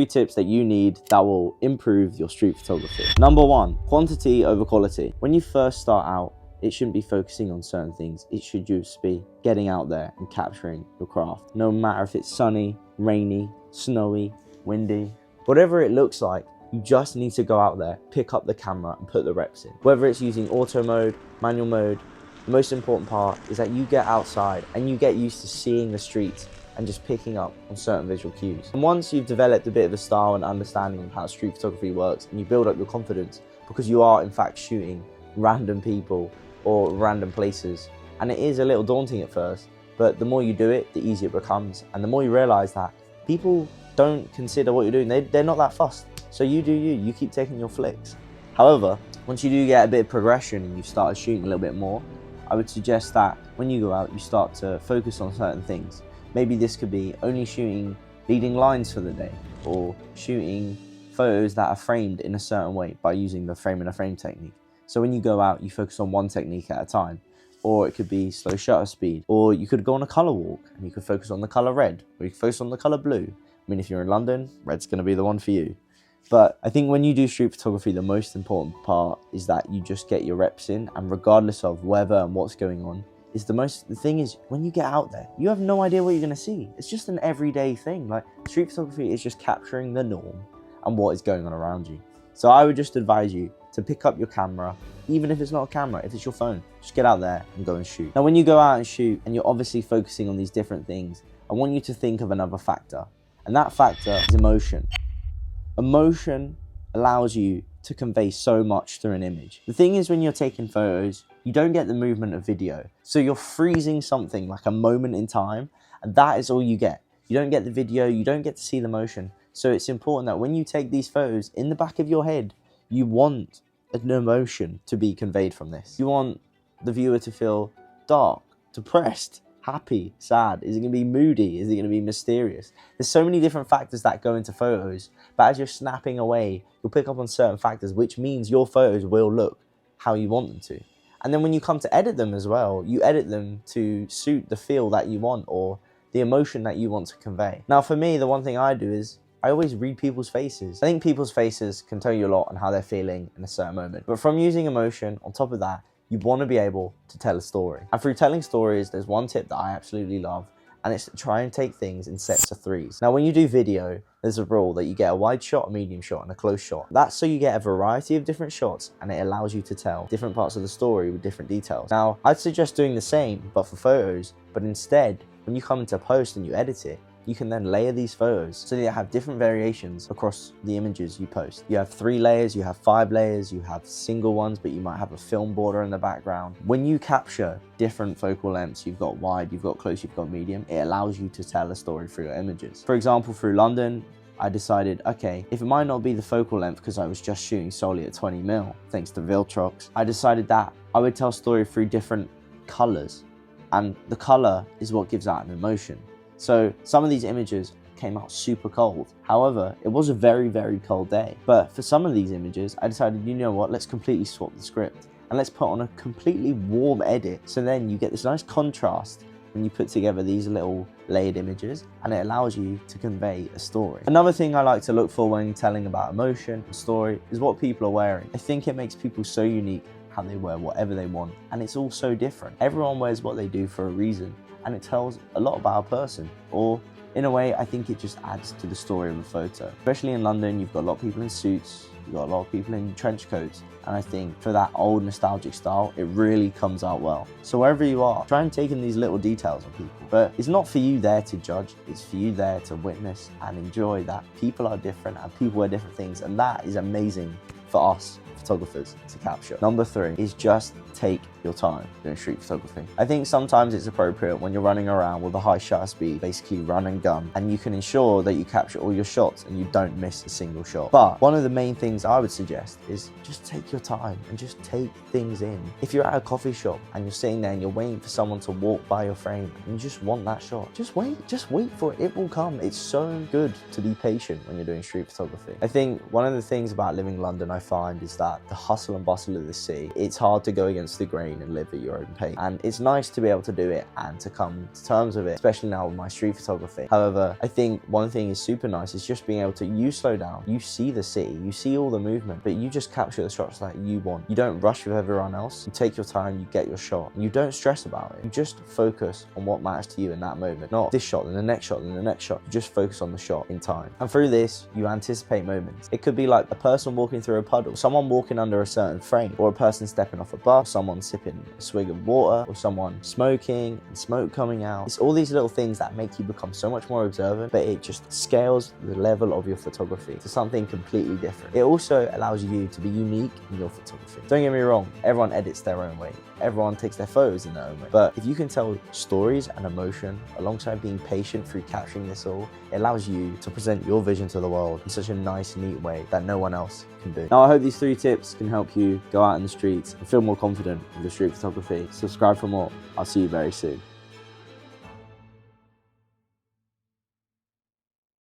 3 tips that you need that will improve your street photography. Number 1, quantity over quality. When you first start out, it shouldn't be focusing on certain things. It should just be getting out there and capturing your craft. No matter if it's sunny, rainy, snowy, windy, whatever it looks like, you just need to go out there, pick up the camera and put the reps in. Whether it's using auto mode, manual mode, the most important part is that you get outside and you get used to seeing the streets and just picking up on certain visual cues. And once you've developed a bit of a style and understanding of how street photography works, and you build up your confidence because you are in fact shooting random people or random places, and it is a little daunting at first, but the more you do it, the easier it becomes, and the more you realize that people don't consider what you're doing. They're not that fussed. So you do you keep taking your flicks. However, once you do get a bit of progression and you've started shooting a little bit more, I would suggest that when you go out, you start to focus on certain things. Maybe this could be only shooting leading lines for the day, or shooting photos that are framed in a certain way by using the frame in a frame technique. So when you go out, you focus on one technique at a time, or it could be slow shutter speed, or you could go on a color walk and you could focus on the color red, or you could focus on the color blue. I mean, if you're in London, red's going to be the one for you. But I think when you do street photography, the most important part is that you just get your reps in, and regardless of weather and what's going on, the thing is, when you get out there, you have no idea what you're going to see. It's just an everyday thing. Like, street photography is just capturing the norm and what is going on around you. So I would just advise you to pick up your camera, even if it's not a camera, if it's your phone, just get out there and go and shoot. Now, when you go out and shoot and you're obviously focusing on these different things, I want you to think of another factor, and that factor is emotion. Emotion allows you to convey so much through an image. The thing is, when you're taking photos, you don't get the movement of video. So you're freezing something like a moment in time, and that is all you get. You don't get the video, you don't get to see the motion. So it's important that when you take these photos, in the back of your head, you want an emotion to be conveyed from this. You want the viewer to feel dark, depressed, happy, sad. Is it going to be moody? Is it going to be mysterious? There's so many different factors that go into photos, but as you're snapping away, you'll pick up on certain factors, which means your photos will look how you want them to. And then when you come to edit them as well, you edit them to suit the feel that you want or the emotion that you want to convey. Now, for me, the one thing I do is I always read people's faces. I think people's faces can tell you a lot on how they're feeling in a certain moment. But from using emotion, on top of that, you want to be able to tell a story. And through telling stories, there's one tip that I absolutely love, and it's to try and take things in sets of 3s. Now, when you do video, there's a rule that you get a wide shot, a medium shot, and a close shot. That's so you get a variety of different shots, and it allows you to tell different parts of the story with different details. Now, I'd suggest doing the same, but for photos, but instead, when you come into post and you edit it, you can then layer these photos so that you have different variations across the images you post. You have 3 layers, you have 5 layers, you have single ones, but you might have a film border in the background. When you capture different focal lengths, you've got wide, you've got close, you've got medium, it allows you to tell a story through your images. For example, through London, I decided, okay, if it might not be the focal length because I was just shooting solely at 20mm, thanks to Viltrox, I decided that I would tell a story through different colors, and the color is what gives out an emotion. So some of these images came out super cold. However, it was a very, very cold day. But for some of these images, I decided, you know what, let's completely swap the script and let's put on a completely warm edit. So then you get this nice contrast when you put together these little layered images, and it allows you to convey a story. Another thing I like to look for when telling about emotion and story is what people are wearing. I think it makes people so unique how they wear whatever they want, and it's all so different. Everyone wears what they do for a reason, and it tells a lot about a person, or in a way, I think it just adds to the story of a photo. Especially in London, you've got a lot of people in suits, you've got a lot of people in trench coats, and I think for that old nostalgic style, it really comes out well. So wherever you are, try and take in these little details on people. But it's not for you there to judge, it's for you there to witness and enjoy that people are different and people wear different things, and that is amazing for us photographers to capture. Number 3 is just take your time doing street photography. I think sometimes it's appropriate when you're running around with a high shutter speed, basically run and gun, and you can ensure that you capture all your shots and you don't miss a single shot. But one of the main things I would suggest is just take your time and just take things in. If you're at a coffee shop and you're sitting there and you're waiting for someone to walk by your frame and you just want that shot, just wait for it. It will come. It's so good to be patient when you're doing street photography. I think one of the things about living in London I find is that that the hustle and bustle of the city, it's hard to go against the grain and live at your own pace. And it's nice to be able to do it and to come to terms with it, especially now with my street photography. However, I think one thing is super nice is just being able to, you slow down, you see the city, you see all the movement, but you just capture the shots that you want. You don't rush with everyone else. You take your time, you get your shot. You don't stress about it. You just focus on what matters to you in that moment. Not this shot, then the next shot, then the next shot. You just focus on the shot in time. And through this, you anticipate moments. It could be like a person walking through a puddle, someone walking under a certain frame, or a person stepping off a bus, someone sipping a swig of water, or someone smoking and smoke coming out. It's all these little things that make you become so much more observant, but it just scales the level of your photography to something completely different. It also allows you to be unique in your photography. Don't get me wrong, everyone edits their own way. Everyone takes their photos in their own way. But if you can tell stories and emotion alongside being patient through capturing this all, it allows you to present your vision to the world in such a nice, neat way that no one else can do. Now, I hope these 3 tips can help you go out in the streets and feel more confident with your street photography. Subscribe for more. I'll see you very soon.